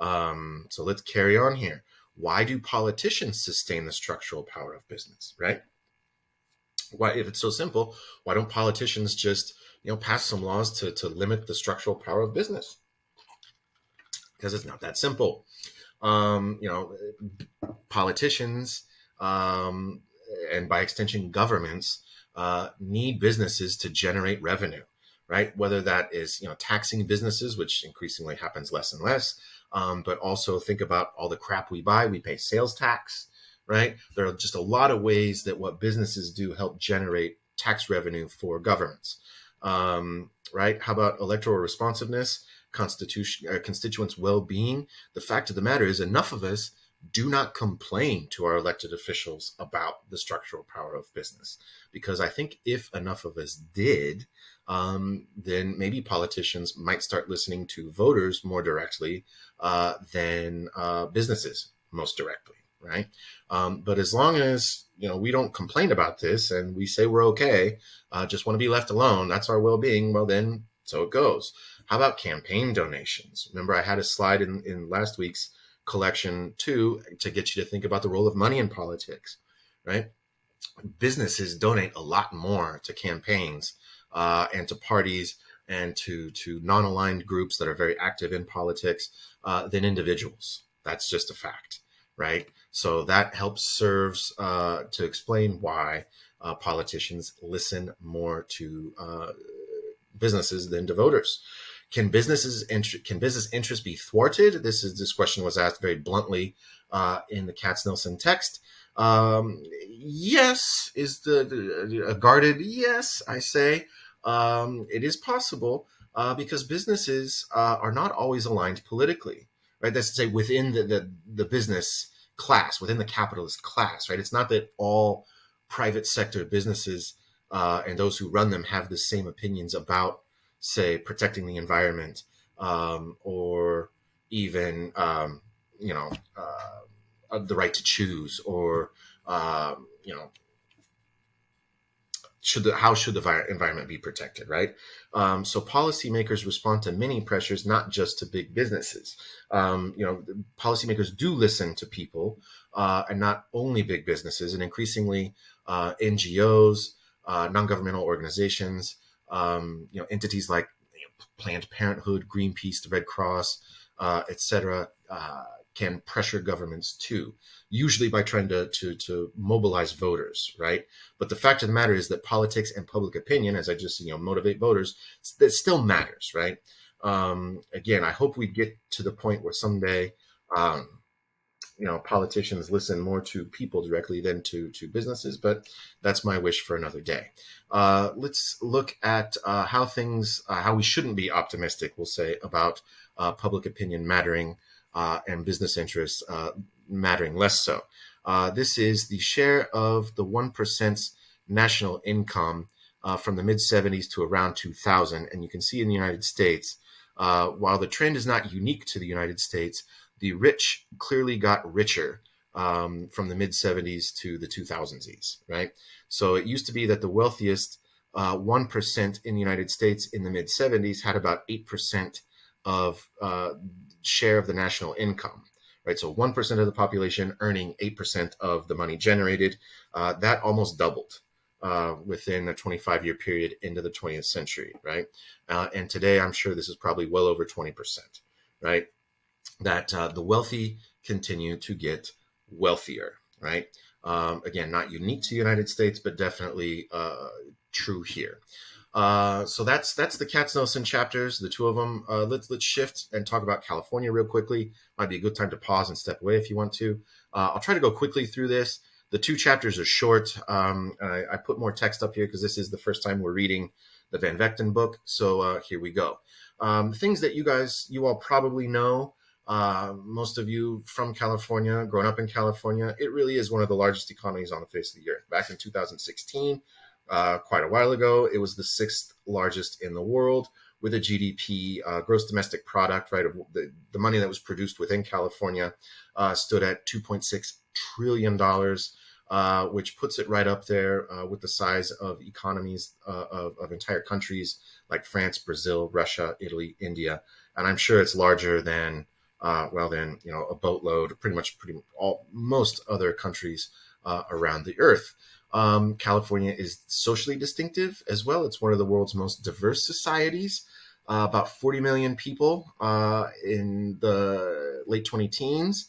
So let's carry on here. Why do politicians sustain the structural power of business, right? Why, if it's so simple, why don't politicians just pass some laws to limit the structural power of business? Because it's not that simple. Politicians, and by extension governments, need businesses to generate revenue, right? Whether that is taxing businesses, which increasingly happens less and less, but also think about all the crap we buy. We pay sales tax, right? There are just a lot of ways that what businesses do help generate tax revenue for governments, right? How about electoral responsiveness, constituents' well-being? The fact of the matter is, enough of us do not complain to our elected officials about the structural power of business. Because I think if enough of us did, then maybe politicians might start listening to voters more directly than businesses most directly, right? But as long as we don't complain about this and we say we're okay, just want to be left alone, that's our well-being. Well, then so it goes. How about campaign donations? Remember, I had a slide in last week's collection too to get you to think about the role of money in politics, right? Businesses donate a lot more to campaigns and to parties and to non-aligned groups that are very active in politics than individuals. That's just a fact, right? So that helps serves to explain why politicians listen more to businesses than to voters. Can business interest be thwarted? This question was asked very bluntly in the Katz-Nielsen text. Yes, is a guarded yes, I say. It is possible because businesses are not always aligned politically, right? That's to say within the business class, within the capitalist class, right? It's not that all private sector businesses and those who run them have the same opinions about, say, protecting the environment or even, you know, the right to choose or, you know, how should the environment be protected, right? So policymakers respond to many pressures, not just to big businesses. Policymakers do listen to people, and not only big businesses, and increasingly NGOs, non-governmental organizations, entities like Planned Parenthood, Greenpeace, the Red Cross, etc., can pressure governments too, usually by trying to mobilize voters, right? But the fact of the matter is that politics and public opinion, as I just motivate voters, that still matters, right? Again, I hope we get to the point where someday, politicians listen more to people directly than to businesses, but that's my wish for another day. Let's look at how we shouldn't be optimistic, we'll say, about public opinion mattering and business interests mattering less so. This is the share of the 1%'s national income from the mid-'70s to around 2000. And you can see in the United States, while the trend is not unique to the United States, the rich clearly got richer from the mid-'70s to the 2000s, right? So it used to be that the wealthiest 1% in the United States in the mid-'70s had about 8% of share of the national income, right? So 1% of the population earning 8% of the money generated. That almost doubled within a 25-year period into the 20th century, right? And today, I'm sure this is probably well over 20%, right? That the wealthy continue to get wealthier, right? Again, not unique to the United States, but definitely true here. So that's the Katz-Nielsen chapters, the two of them. Let's shift and talk about California real quickly. Might be a good time to pause and step away if you want to. I'll try to go quickly through this. The two chapters are short. I put more text up here because this is the first time we're reading the Van Vechten book. So here we go. Things that you all probably know. Most of you from California, grown up in California, it really is one of the largest economies on the face of the earth. Back in 2016, quite a while ago, it was the sixth largest in the world with a GDP, gross domestic product, right? Of the money that was produced within California stood at $2.6 trillion, which puts it right up there with the size of economies of entire countries like France, Brazil, Russia, Italy, India. And I'm sure it's larger than a boatload, most other countries around the earth. California is socially distinctive as well. It's one of the world's most diverse societies. About 40 million people in the late 20 teens.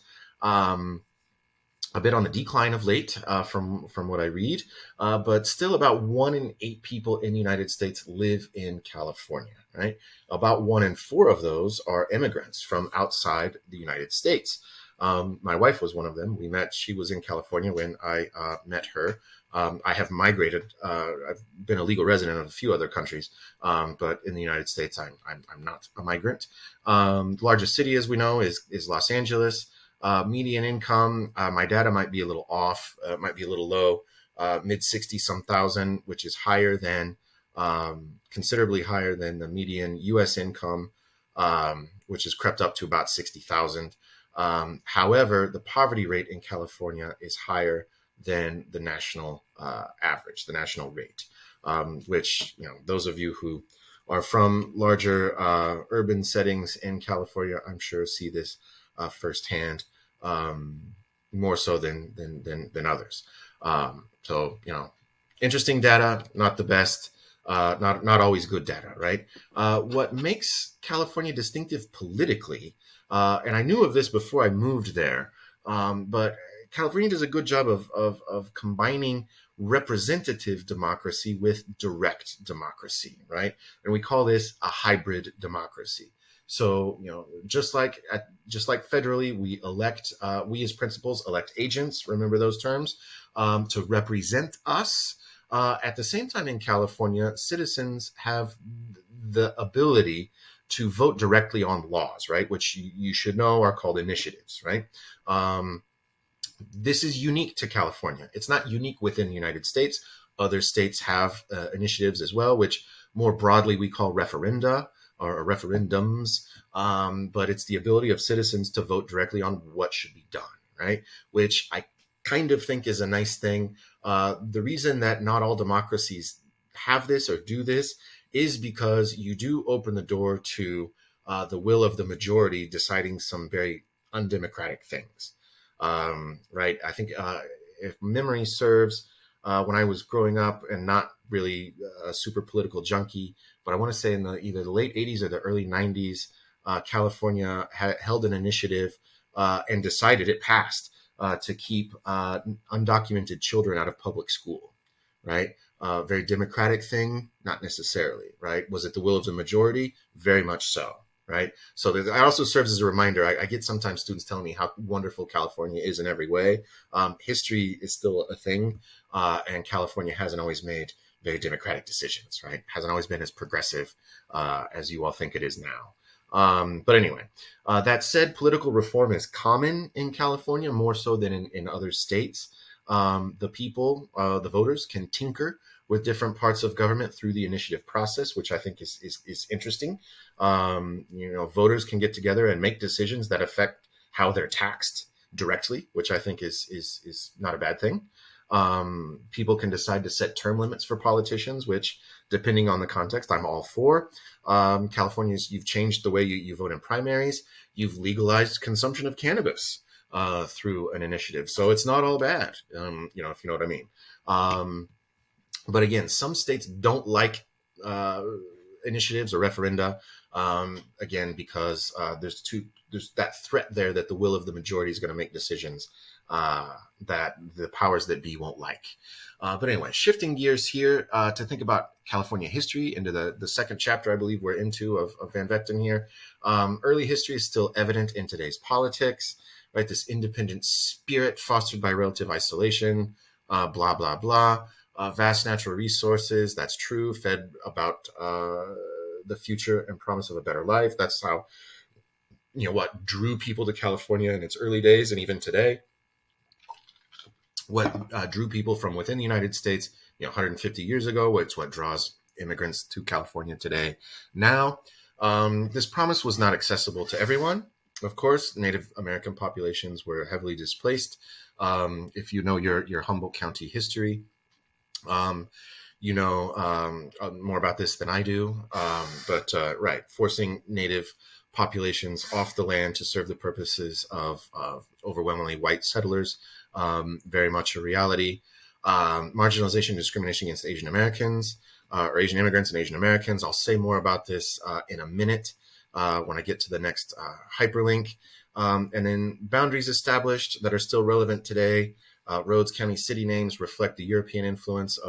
a bit on the decline of late, from what I read, but still about 1 in 8 people in the United States live in California, right? About 1 in 4 of those are immigrants from outside the United States. My wife was one of them. We met, she was in California when I met her. I have migrated. I've been a legal resident of a few other countries, but in the United States, I'm not a migrant. Largest city, as we know, is Los Angeles. Median income, my data might be a little off, might be a little low, mid 60 some thousand, which is higher than, considerably higher than the median US income, which has crept up to about 60,000. However, the poverty rate in California is higher than the national average, the national rate, which, those of you who are from larger urban settings in California, I'm sure see this firsthand, um, more so than others. So, interesting data, not the best, not always good data, right? What makes California distinctive politically, and I knew of this before I moved there, but California does a good job of combining representative democracy with direct democracy, right? And we call this a hybrid democracy. So, just like federally, we as principals elect agents. Remember those terms, to represent us. At the same time, in California, citizens have the ability to vote directly on laws, right? Which you should know are called initiatives, right? This is unique to California. It's not unique within the United States. Other states have initiatives as well, which more broadly we call referenda or referendums. But it's the ability of citizens to vote directly on what should be done, right? Which I kind of think is a nice thing. The reason that not all democracies have this or do this is because you do open the door to the will of the majority deciding some very undemocratic things. Right? I think, if memory serves, when I was growing up and not really a super political junkie, but I want to say in either the late 80s or the early 90s, California held an initiative and decided it passed to keep undocumented children out of public school, right? Very democratic thing, not necessarily, right? Was it the will of the majority? Very much so, right? So that also serves as a reminder. I get sometimes students telling me how wonderful California is in every way. History is still a thing, and California hasn't always made very democratic decisions, right? Hasn't always been as progressive as you all think it is now. But anyway, that said, political reform is common in California more so than in other states. The people, the voters, can tinker with different parts of government through the initiative process, which I think is interesting. Voters can get together and make decisions that affect how they're taxed directly, which I think is not a bad thing. People can decide to set term limits for politicians, which, depending on the context, I'm all for. California's, you've changed the way you vote in primaries. You've legalized consumption of cannabis through an initiative, so it's not all bad. If you know what I mean. But again, some states don't like initiatives or referenda. Again, because there's that threat there that the will of the majority is going to make decisions that the powers that be won't like. But anyway, shifting gears here to think about California history into the second chapter, I believe we're into of Van Vechten here. Early history is still evident in today's politics, right? This independent spirit fostered by relative isolation, blah, blah, blah. Vast natural resources, that's true, fed about the future and promise of a better life. That's how, what drew people to California in its early days and even today. What drew people from within the United States, 150 years ago, it's what draws immigrants to California today. Now, this promise was not accessible to everyone. Of course, Native American populations were heavily displaced. If you know your Humboldt County history, more about this than I do. But right, forcing Native populations off the land to serve the purposes of overwhelmingly white settlers, very much a reality. Marginalization and discrimination against Asian Americans, or Asian immigrants and Asian Americans. I'll say more about this in a minute. when I get to the next hyperlink. And then boundaries established that are still relevant today. Roads, county, city names reflect the European influence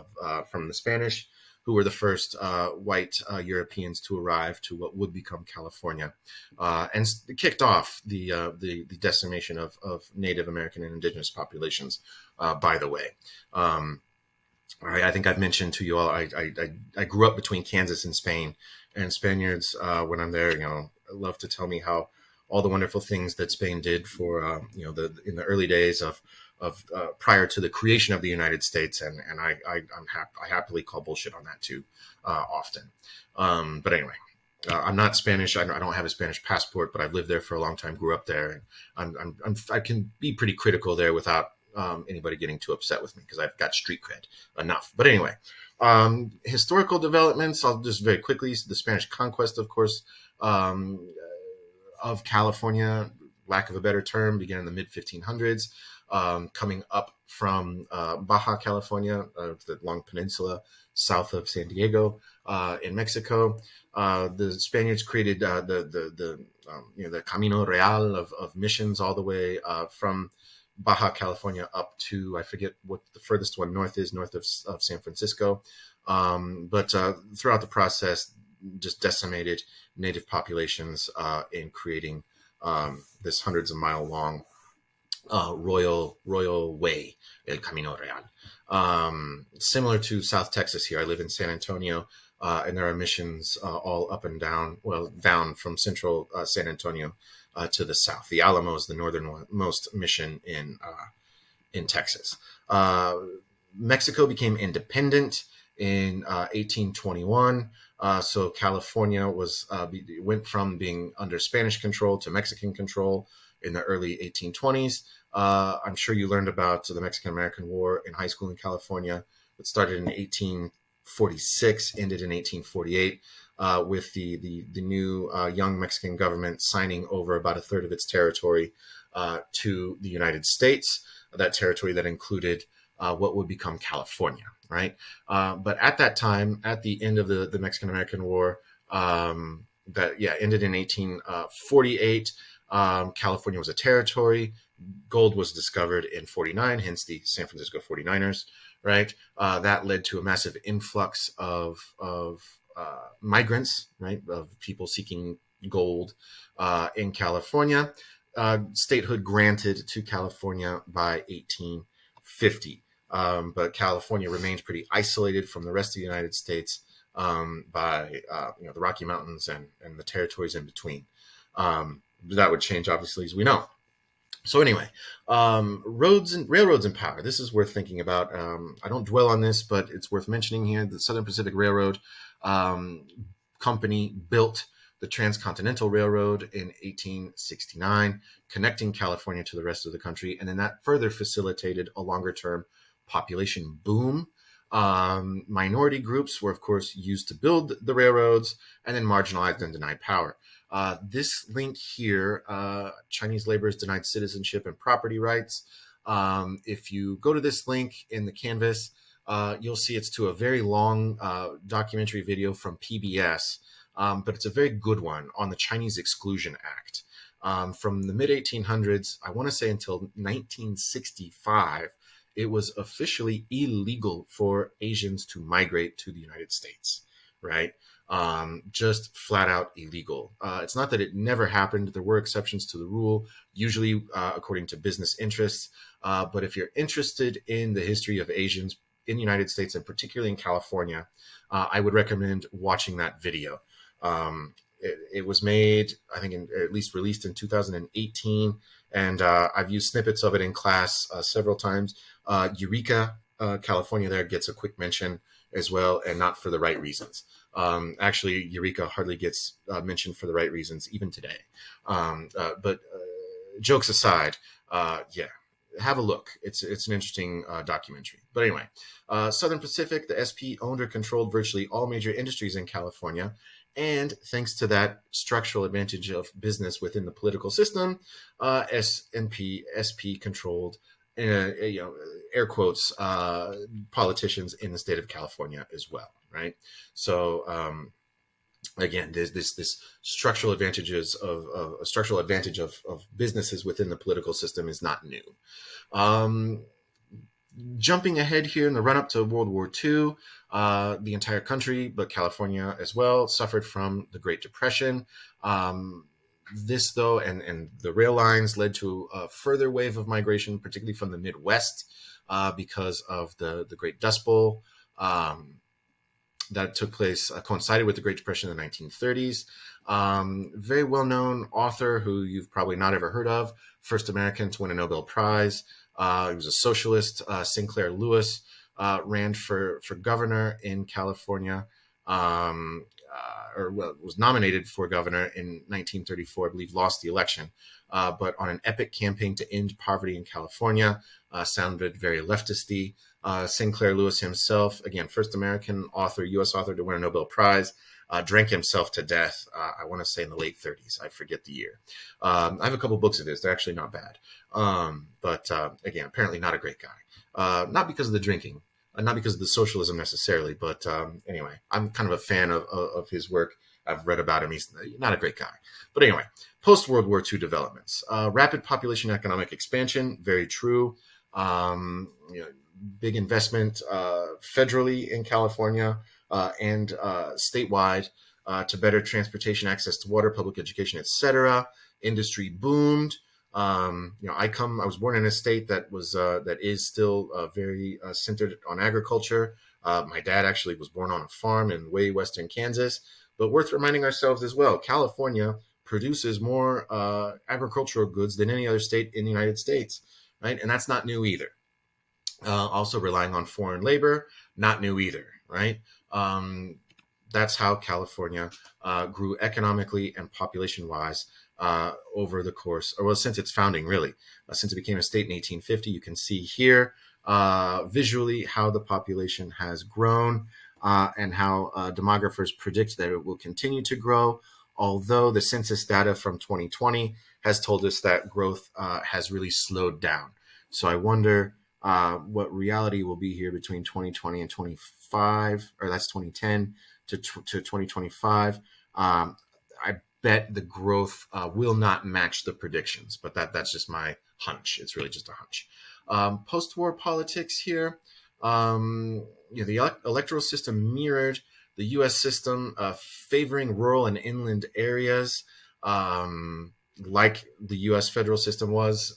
from the Spanish, who were the first white Europeans to arrive to what would become California, and kicked off the decimation of Native American and indigenous populations. By the way, I think I've mentioned to you all, I grew up between Kansas and Spain, and Spaniards, when I'm there, love to tell me how all the wonderful things that Spain did for, in the early days of prior to the creation of the United States, and I happily call bullshit on that too, often. But anyway, I'm not Spanish. I don't have a Spanish passport, but I've lived there for a long time, grew up there, and I can be pretty critical there without anybody getting too upset with me because I've got street cred enough. But anyway, historical developments, I'll just very quickly, the Spanish conquest, of course, of California, lack of a better term, began in the mid 1500s, coming up from Baja California, the long peninsula south of San Diego, in Mexico. The Spaniards created the Camino Real of missions all the way from Baja California up to, I forget what the furthest one north is, north of San Francisco. But throughout the process, just decimated native populations in creating this hundreds of mile long royal way, El Camino Real. Similar to South Texas here, I live in San Antonio, and there are missions all up and down, well, down from central San Antonio to the south. The Alamo is the northernmost mission in Texas. Mexico became independent in 1821. So California went from being under Spanish control to Mexican control in the early 1820s. I'm sure you learned about the Mexican-American War in high school in California. It started in 1846, ended in 1848, with the new young Mexican government signing over about a third of its territory to the United States. That territory that included what would become California, right? But at that time, at the end of the Mexican-American War, ended in 1848, California was a territory. Gold was discovered in 49, hence the San Francisco 49ers, right? That led to a massive influx of migrants, right? Of people seeking gold in California. Statehood granted to California by 1850. But California remains pretty isolated from the rest of the United States by the Rocky Mountains and the territories in between. That would change, obviously, as we know. So anyway, railroads and power. This is worth thinking about. I don't dwell on this, but it's worth mentioning here. The Southern Pacific Railroad Company built the Transcontinental Railroad in 1869, connecting California to the rest of the country, and then that further facilitated a longer-term population boom. Minority groups were, of course, used to build the railroads, and then marginalized and denied power. This link here, Chinese laborers denied citizenship and property rights. If you go to this link in the canvas, you'll see it's to a very long documentary video from PBS, but it's a very good one on the Chinese Exclusion Act. From the mid 1800s, I want to say until 1965, it was officially illegal for Asians to migrate to the United States, right? Just flat out illegal. It's not that it never happened. There were exceptions to the rule, usually according to business interests. But if you're interested in the history of Asians in the United States, and particularly in California, I would recommend watching that video. It was made, I think, at least released in 2018, and I've used snippets of it in class several times. Eureka, California there gets a quick mention as well, and not for the right reasons. Actually, Eureka hardly gets mentioned for the right reasons, even today. But jokes aside, have a look. It's an interesting documentary. But anyway, Southern Pacific, the SP owned or controlled virtually all major industries in California. And thanks to that structural advantage of business within the political system, S&P, SP controlled, air quotes, politicians in the state of California as well, right? So Again, there's this structural advantages of a structural advantage of businesses within the political system is not new. Um, Jumping ahead here in the run up to World War II, the entire country, but California as well, suffered from the Great Depression. This, though, and the rail lines led to a further wave of migration, particularly from the Midwest, because of the Great Dust Bowl. That took place, coincided with the Great Depression in the 1930s. Very well known author who you've probably not ever heard of, first American to win a Nobel Prize. He was a socialist. Sinclair Lewis ran for governor in California, or well, was nominated for governor in 1934. I believe lost the election, but on an epic campaign to end poverty in California. Sounded very leftisty. Sinclair Lewis himself, again, first American author, U.S. author to win a Nobel Prize, drank himself to death, I want to say in the late 30s. I forget the year. I have a couple books of his. They're actually not bad. But again, apparently not a great guy. Not because of the drinking, not because of the socialism necessarily, but anyway, I'm kind of a fan of his work. I've read about him. He's not a great guy. But anyway, post-World War II developments. Rapid population economic expansion, very true. Big investment federally in California and statewide to better transportation, access to water, public education, etc. Industry boomed. I was born in a state that is still very centered on agriculture. My dad actually was born on a farm in way western Kansas. But worth reminding ourselves as well, California produces more agricultural goods than any other state in the United States, right? And that's not new either. Also relying on foreign labor, not new either, right? That's how California grew economically and population-wise over the course, or well, since its founding, really. Since it became a state in 1850, you can see here visually how the population has grown and how demographers predict that it will continue to grow, although the census data from 2020 has told us that growth has really slowed down. So I wonder what reality will be here between 2020 and 25, or that's 2010 to 2025. I bet the growth will not match the predictions, but that's just my hunch. It's really just a hunch. Post-war politics here. The electoral system mirrored the U.S. system, favoring rural and inland areas, like the U.S. federal system was.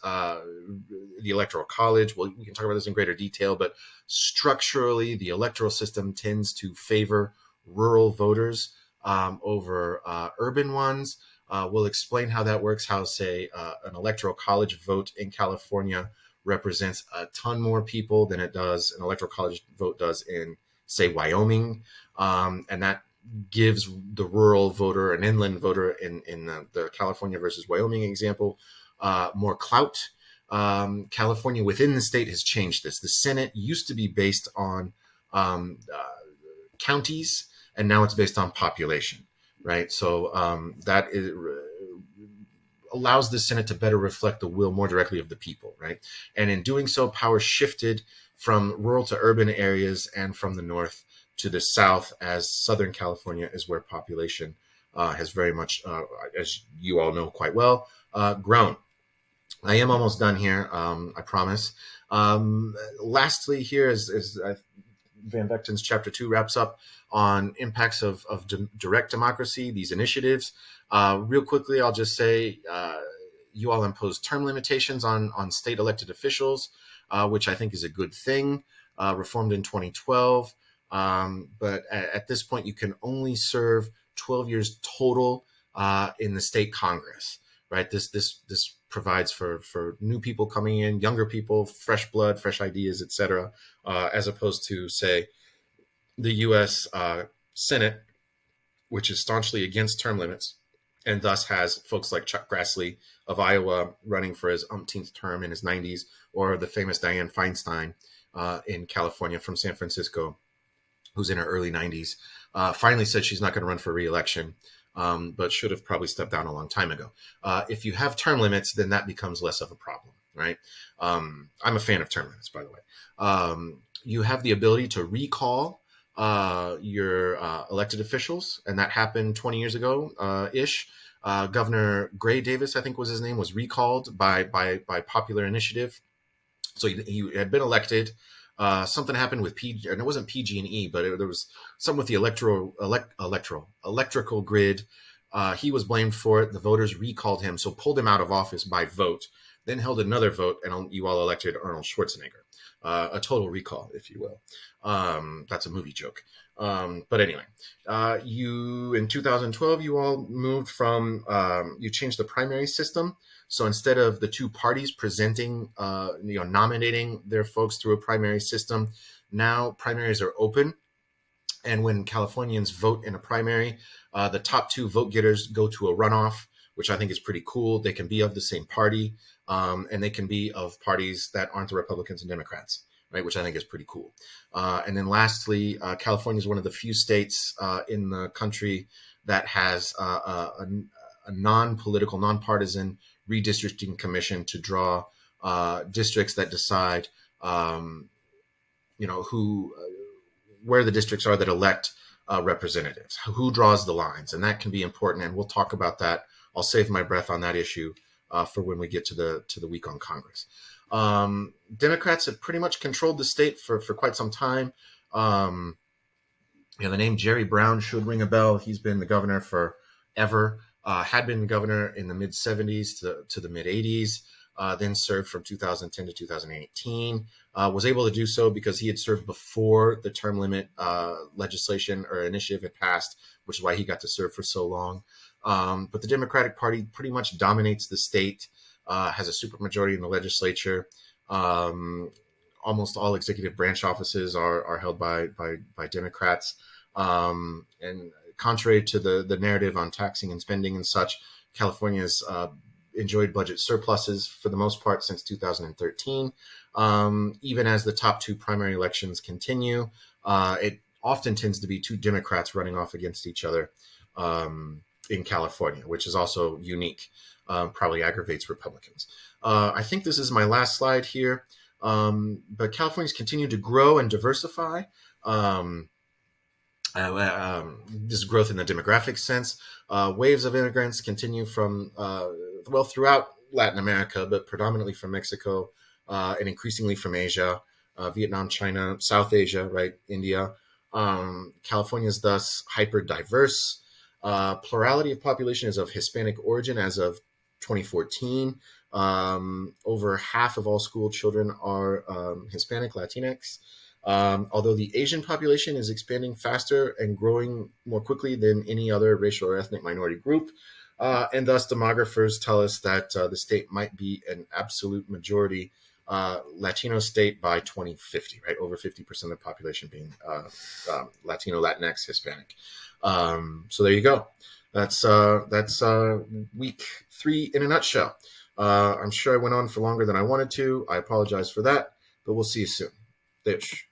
The Electoral College, well, we can talk about this in greater detail, but structurally, the electoral system tends to favor rural voters over urban ones. We'll explain how that works, how, say, an Electoral College vote in California represents a ton more people than an Electoral College vote does in, say, Wyoming. And that gives the rural voter, an inland voter in the California versus Wyoming example, more clout. California within the state has changed this. The Senate used to be based on counties, and now it's based on population, right? So that allows the Senate to better reflect the will more directly of the people, right? And in doing so, power shifted from rural to urban areas and from the north to the south, as Southern California is where population has very much, as you all know quite well, grown. I am almost done here, I promise. Lastly, here is Van Vechten's chapter 2 wraps up on impacts of direct democracy, these initiatives. Real quickly, I'll just say you all impose term limitations on state elected officials, which I think is a good thing, reformed in 2012. But at this point, you can only serve 12 years total in the state Congress, right? This provides for new people coming in, younger people, fresh blood, fresh ideas, etc., as opposed to, say, the U.S. Senate, which is staunchly against term limits, and thus has folks like Chuck Grassley of Iowa running for his umpteenth term in his 90s, or the famous Dianne Feinstein in California from San Francisco, who's in her early 90s, finally said she's not going to run for re-election, but should have probably stepped down a long time ago. If you have term limits, then that becomes less of a problem, right? I'm a fan of term limits, by the way. You have the ability to recall your elected officials, and that happened 20 years ago ish. Governor Gray Davis, I think was his name, was recalled by popular initiative. So he had been elected. Something happened with PG, and it wasn't PG&E, but there was something with the electrical grid. He was blamed for it. The voters recalled him, so pulled him out of office by vote. Then held another vote, and you all elected Arnold Schwarzenegger. A total recall, if you will. That's a movie joke. But anyway, you in 2012, you all moved from you changed the primary system. So instead of the two parties presenting, nominating their folks through a primary system, now primaries are open. And when Californians vote in a primary, the top two vote getters go to a runoff, which I think is pretty cool. They can be of the same party, and they can be of parties that aren't the Republicans and Democrats, right? Which I think is pretty cool. And then lastly, California is one of the few states in the country that has a non-political, non-partisan redistricting commission to draw districts that decide, who where the districts are that elect representatives, who draws the lines, and that can be important. And we'll talk about that. I'll save my breath on that issue for when we get to the week on Congress. Democrats have pretty much controlled the state for quite some time. The name Jerry Brown should ring a bell. He's been the governor forever. Had been governor in the mid 70s to the mid 80s. Then served from 2010 to 2018. Was able to do so because he had served before the term limit legislation or initiative had passed, which is why he got to serve for so long. But the Democratic Party pretty much dominates the state, has a supermajority in the legislature. Almost all executive branch offices are held by Democrats. And contrary to the narrative on taxing and spending and such, California's enjoyed budget surpluses for the most part since 2013. Even as the top two primary elections continue, it often tends to be two Democrats running off against each other in California, which is also unique. Probably aggravates Republicans. I think this is my last slide here. But California's continued to grow and diversify. This growth in the demographic sense. Waves of immigrants continue from, throughout Latin America, but predominantly from Mexico and increasingly from Asia, Vietnam, China, South Asia, right, India. California is thus hyper diverse. Plurality of population is of Hispanic origin as of 2014. Over half of all school children are Hispanic, Latinx. Although the Asian population is expanding faster and growing more quickly than any other racial or ethnic minority group. And thus demographers tell us that the state might be an absolute majority Latino state by 2050, right? Over 50% of the population being Latino, Latinx, Hispanic. So there you go. That's week 3 in a nutshell. I'm sure I went on for longer than I wanted to. I apologize for that, but we'll see you soon. Deixo.